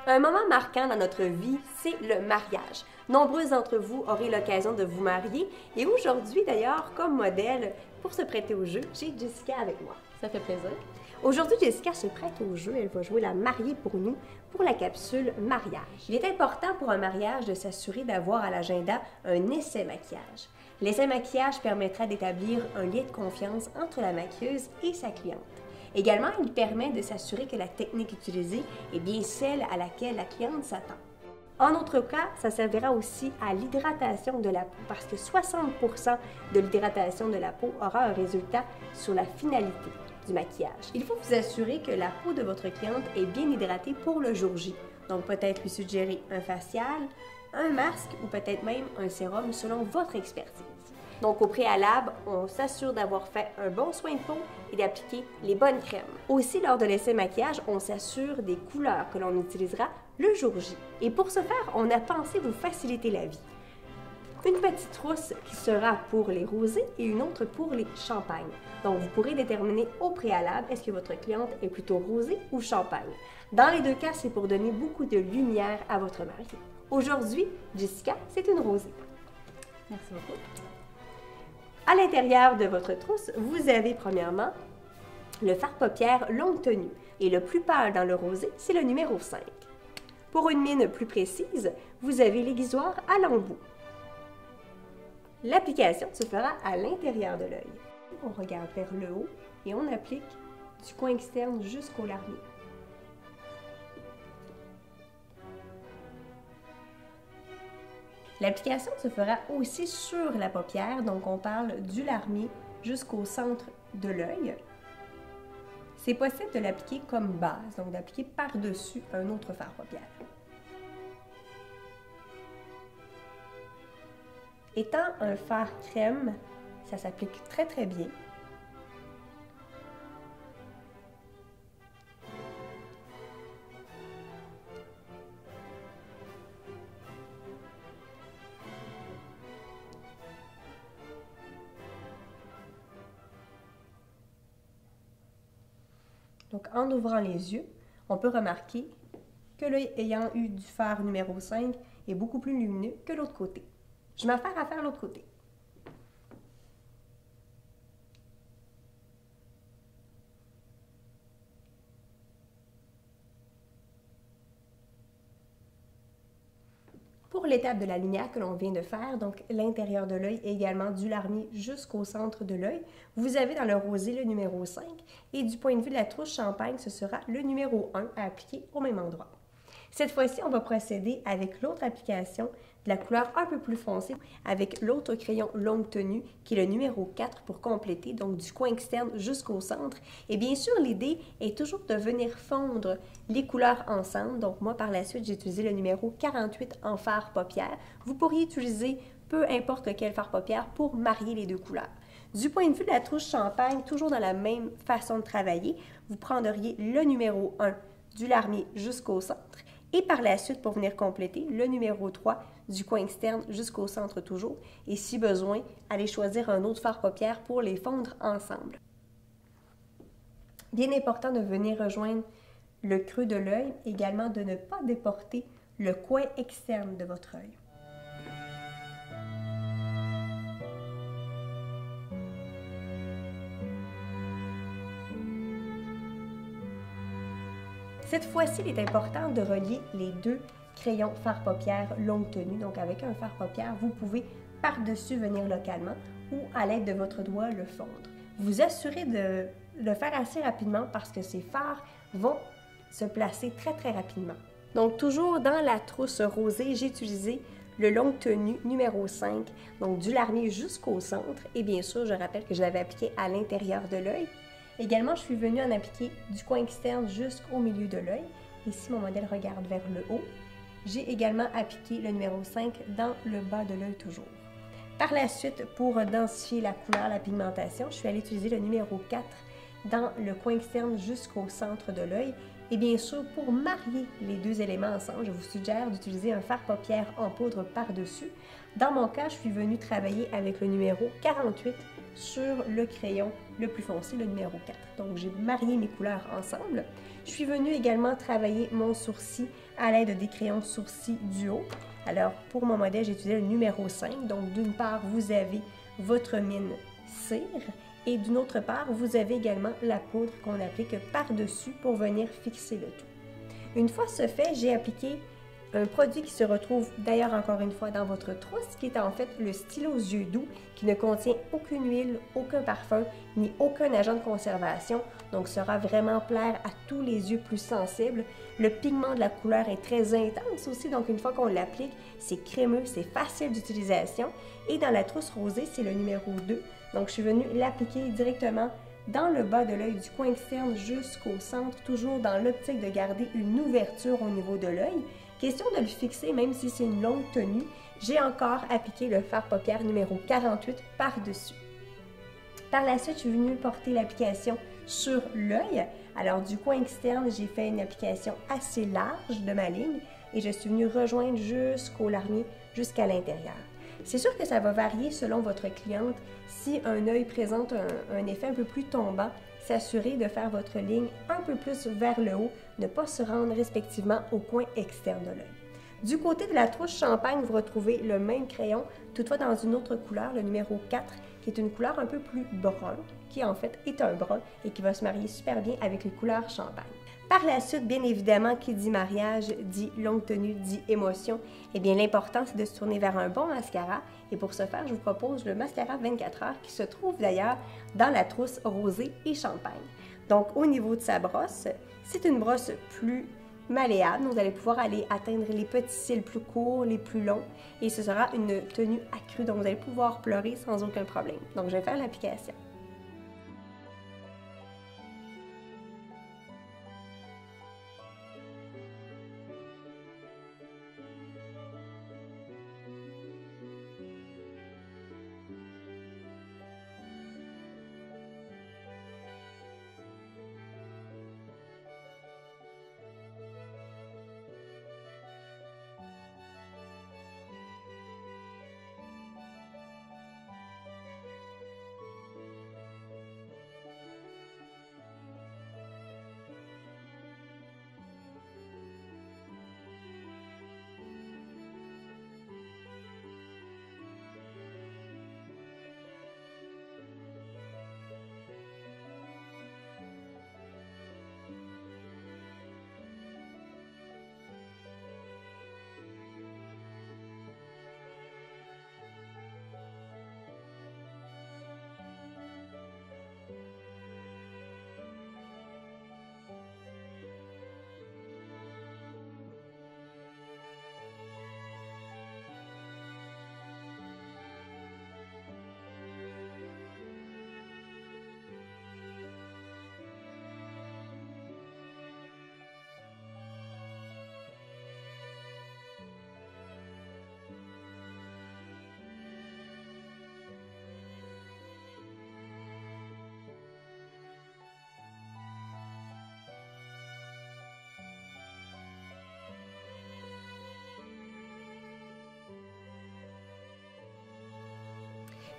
Un moment marquant dans notre vie, c'est le mariage. Nombreux d'entre vous aurez l'occasion de vous marier et aujourd'hui d'ailleurs, comme modèle, pour se prêter au jeu, j'ai Jessica avec moi. Ça fait plaisir. Aujourd'hui, Jessica se prête au jeu. Elle va jouer la mariée pour nous pour la capsule mariage. Il est important pour un mariage de s'assurer d'avoir à l'agenda un essai maquillage. L'essai maquillage permettra d'établir un lien de confiance entre la maquilleuse et sa cliente. Également, il permet de s'assurer que la technique utilisée est bien celle à laquelle la cliente s'attend. En autre cas, ça servira aussi à l'hydratation de la peau parce que 60% de l'hydratation de la peau aura un résultat sur la finalité du maquillage. Il faut vous assurer que la peau de votre cliente est bien hydratée pour le jour J. Donc peut-être lui suggérer un facial, un masque ou peut-être même un sérum selon votre expertise. Donc au préalable, on s'assure d'avoir fait un bon soin de peau et d'appliquer les bonnes crèmes. Aussi, lors de l'essai maquillage, on s'assure des couleurs que l'on utilisera le jour J. Et pour ce faire, on a pensé vous faciliter la vie. Une petite trousse qui sera pour les rosés et une autre pour les champagnes. Donc vous pourrez déterminer au préalable est-ce que votre cliente est plutôt rosée ou champagne. Dans les deux cas, c'est pour donner beaucoup de lumière à votre mariée. Aujourd'hui, Jessica, c'est une rosée. Merci beaucoup. À l'intérieur de votre trousse, vous avez premièrement le fard paupières longue tenue. Et le plus pâle dans le rosé, c'est le numéro 5. Pour une mine plus précise, vous avez l'aiguisoire à l'embout. L'application se fera à l'intérieur de l'œil. On regarde vers le haut et on applique du coin externe jusqu'au larmier. L'application se fera aussi sur la paupière, donc on parle du larmier jusqu'au centre de l'œil. C'est possible de l'appliquer comme base, donc d'appliquer par-dessus un autre fard paupières. Étant un fard crème, ça s'applique très très bien. Donc, en ouvrant les yeux, on peut remarquer que l'œil ayant eu du fard numéro 5 est beaucoup plus lumineux que l'autre côté. Je m'affaire à faire l'autre côté. Pour l'étape de la lumière que l'on vient de faire, donc l'intérieur de l'œil et également du larmier jusqu'au centre de l'œil, vous avez dans le rosé le numéro 5 et du point de vue de la trousse champagne, ce sera le numéro 1 à appliquer au même endroit. Cette fois-ci, on va procéder avec l'autre application de la couleur un peu plus foncée avec l'autre crayon longue tenue qui est le numéro 4 pour compléter, donc du coin externe jusqu'au centre. Et bien sûr, l'idée est toujours de venir fondre les couleurs ensemble. Donc moi, par la suite, j'ai utilisé le numéro 48 en fard paupières. Vous pourriez utiliser peu importe quel fard paupières pour marier les deux couleurs. Du point de vue de la trousse champagne, toujours dans la même façon de travailler, vous prendriez le numéro 1 du larmier jusqu'au centre. Et par la suite, pour venir compléter, le numéro 3 du coin externe jusqu'au centre toujours. Et si besoin, allez choisir un autre fard paupières pour les fondre ensemble. Bien important de venir rejoindre le creux de l'œil, également de ne pas déporter le coin externe de votre œil. Cette fois-ci, il est important de relier les deux crayons fard paupières longue tenue. Donc avec un fard paupières, vous pouvez par-dessus venir localement ou à l'aide de votre doigt le fondre. Vous assurez de le faire assez rapidement parce que ces fards vont se placer très très rapidement. Donc toujours dans la trousse rosée, j'ai utilisé le longue tenue numéro 5, donc du larmier jusqu'au centre. Et bien sûr, je rappelle que je l'avais appliqué à l'intérieur de l'œil. Également, je suis venue en appliquer du coin externe jusqu'au milieu de l'œil. Et si mon modèle regarde vers le haut, j'ai également appliqué le numéro 5 dans le bas de l'œil toujours. Par la suite, pour densifier la couleur, la pigmentation, je suis allée utiliser le numéro 4 dans le coin externe jusqu'au centre de l'œil. Et bien sûr, pour marier les deux éléments ensemble, je vous suggère d'utiliser un fard paupières en poudre par-dessus. Dans mon cas, je suis venue travailler avec le numéro 48 sur le crayon le plus foncé, le numéro 4. Donc, j'ai marié mes couleurs ensemble. Je suis venue également travailler mon sourcil à l'aide des crayons sourcils duo. Alors, pour mon modèle, j'ai utilisé le numéro 5. Donc, d'une part, vous avez votre mine cire et d'une autre part, vous avez également la poudre qu'on applique par-dessus pour venir fixer le tout. Une fois ce fait, j'ai appliqué un produit qui se retrouve d'ailleurs encore une fois dans votre trousse, qui est en fait le stylo aux yeux doux, qui ne contient aucune huile, aucun parfum, ni aucun agent de conservation, donc sera vraiment plaire à tous les yeux plus sensibles. Le pigment de la couleur est très intense aussi, donc une fois qu'on l'applique, c'est crémeux, c'est facile d'utilisation. Et dans la trousse rosée, c'est le numéro 2, donc je suis venue l'appliquer directement dans le bas de l'œil, du coin externe jusqu'au centre, toujours dans l'optique de garder une ouverture au niveau de l'œil. Question de le fixer, même si c'est une longue tenue, j'ai encore appliqué le fard paupière numéro 48 par-dessus. Par la suite, je suis venue porter l'application sur l'œil. Alors, du coin externe, j'ai fait une application assez large de ma ligne et je suis venue rejoindre jusqu'au larmier, jusqu'à l'intérieur. C'est sûr que ça va varier selon votre cliente. Si un œil présente un effet un peu plus tombant, s'assurer de faire votre ligne un peu plus vers le haut, ne pas se rendre respectivement au coin externe de l'œil. Du côté de la trousse champagne, vous retrouvez le même crayon, toutefois dans une autre couleur, le numéro 4, qui est une couleur un peu plus brun, qui en fait est un brun et qui va se marier super bien avec les couleurs champagne. Par la suite, bien évidemment, qui dit mariage, dit longue tenue, dit émotion. Eh bien, l'important, c'est de se tourner vers un bon mascara. Et pour ce faire, je vous propose le mascara 24 heures qui se trouve d'ailleurs dans la trousse rosée et champagne. Donc, au niveau de sa brosse, c'est une brosse plus malléable. Vous allez pouvoir aller atteindre les petits cils plus courts, les plus longs. Et ce sera une tenue accrue. Donc, vous allez pouvoir pleurer sans aucun problème. Donc, je vais faire l'application.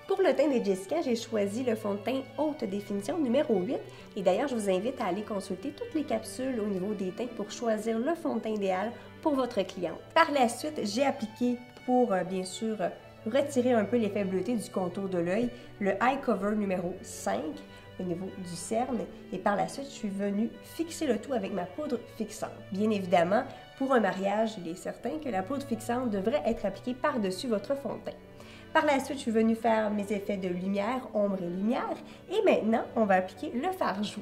Pour le teint de Jessica, j'ai choisi le fond de teint haute définition numéro 8. Et d'ailleurs, je vous invite à aller consulter toutes les capsules au niveau des teints pour choisir le fond de teint idéal pour votre cliente. Par la suite, j'ai appliqué pour, bien sûr, retirer un peu l'effet bleuté du contour de l'œil, le Eye Cover numéro 5 au niveau du cerne. Et par la suite, je suis venue fixer le tout avec ma poudre fixante. Bien évidemment, pour un mariage, il est certain que la poudre fixante devrait être appliquée par-dessus votre fond de teint. Par la suite, je suis venue faire mes effets de lumière, ombre et lumière. Et maintenant, on va appliquer le fard joue.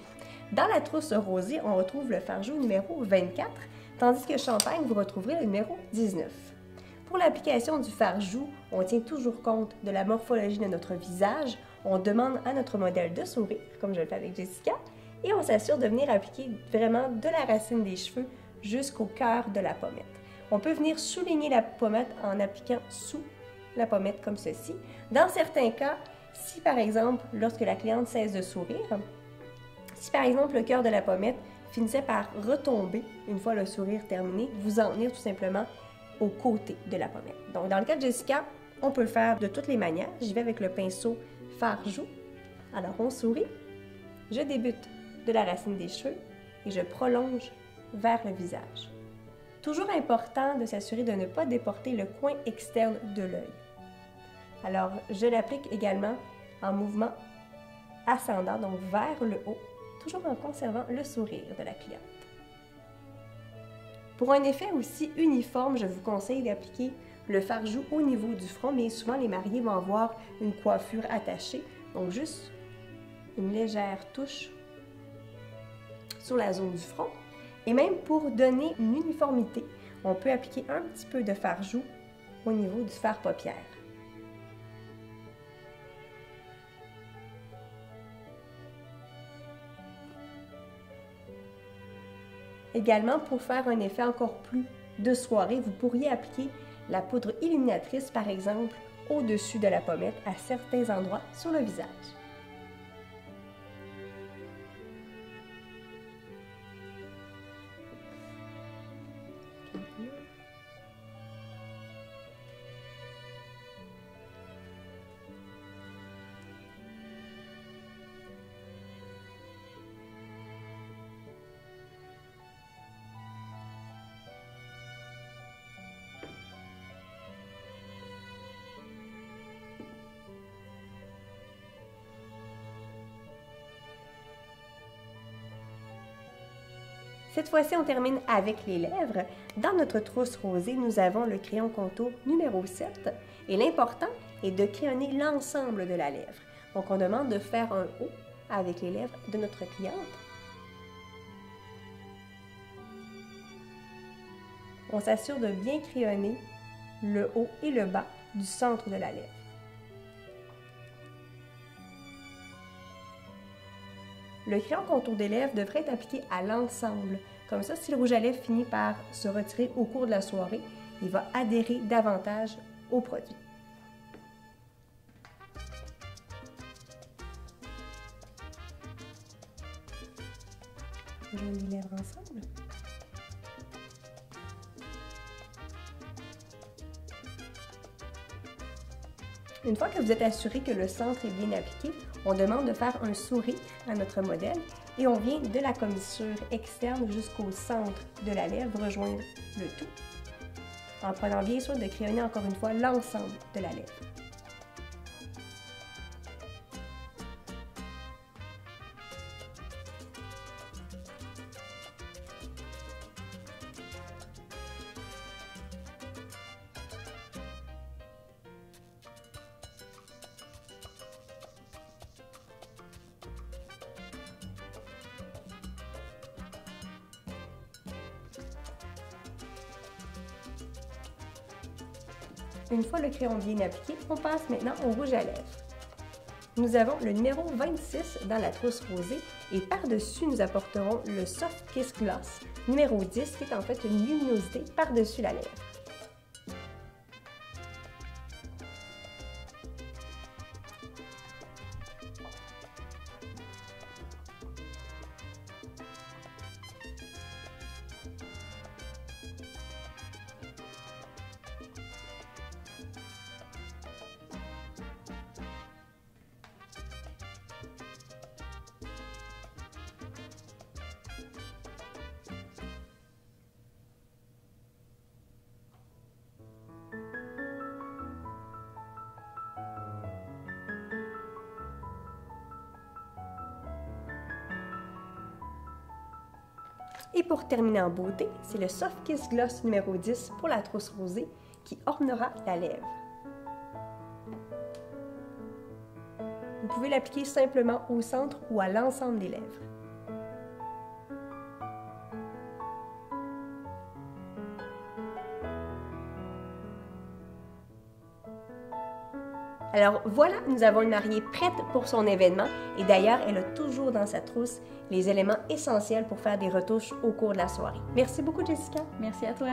Dans la trousse rosée, on retrouve le fard joue numéro 24, tandis que champagne, vous retrouverez le numéro 19. Pour l'application du fard joue, on tient toujours compte de la morphologie de notre visage. On demande à notre modèle de sourire, comme je le fais avec Jessica, et on s'assure de venir appliquer vraiment de la racine des cheveux jusqu'au cœur de la pommette. On peut venir souligner la pommette en appliquant sous la pommette comme ceci. Dans certains cas, si par exemple, lorsque la cliente cesse de sourire, si par exemple le cœur de la pommette finissait par retomber une fois le sourire terminé, vous en venir tout simplement au côté de la pommette. Donc dans le cas de Jessica, on peut le faire de toutes les manières. J'y vais avec le pinceau fard joue Alors on sourit, je débute de la racine des cheveux et je prolonge vers le visage. Toujours important de s'assurer de ne pas déporter le coin externe de l'œil. Alors je l'applique également en mouvement ascendant, donc vers le haut, toujours en conservant le sourire de la cliente. Pour un effet aussi uniforme, je vous conseille d'appliquer le fard-joue au niveau du front, mais souvent les mariés vont avoir une coiffure attachée, donc juste une légère touche sur la zone du front. Et même pour donner une uniformité, on peut appliquer un petit peu de fard-joue au niveau du fard paupière. Également, pour faire un effet encore plus de soirée, vous pourriez appliquer la poudre illuminatrice, par exemple, au-dessus de la pommette à certains endroits sur le visage. Cette fois-ci, on termine avec les lèvres. Dans notre trousse rosée, nous avons le crayon contour numéro 7 et l'important est de crayonner l'ensemble de la lèvre. Donc, on demande de faire un O avec les lèvres de notre cliente. On s'assure de bien crayonner le haut et le bas du centre de la lèvre. Le crayon contour des lèvres devrait être appliqué à l'ensemble. Comme ça, si le rouge à lèvres finit par se retirer au cours de la soirée, il va adhérer davantage au produit. Je les lèvres ensemble. Une fois que vous êtes assuré que le centre est bien appliqué, on demande de faire un sourire à notre modèle et on vient de la commissure externe jusqu'au centre de la lèvre rejoindre le tout, en prenant bien soin de crayonner encore une fois l'ensemble de la lèvre. Une fois le crayon bien appliqué, on passe maintenant au rouge à lèvres. Nous avons le numéro 26 dans la trousse rosée et par-dessus, nous apporterons le Soft Kiss Gloss numéro 10 qui est en fait une luminosité par-dessus la lèvre. Et pour terminer en beauté, c'est le Soft Kiss Gloss numéro 10 pour la trousse rosée qui ornera la lèvre. Vous pouvez l'appliquer simplement au centre ou à l'ensemble des lèvres. Alors voilà, nous avons une mariée prête pour son événement et d'ailleurs, elle a toujours dans sa trousse les éléments essentiels pour faire des retouches au cours de la soirée. Merci beaucoup, Jessica. Merci à toi.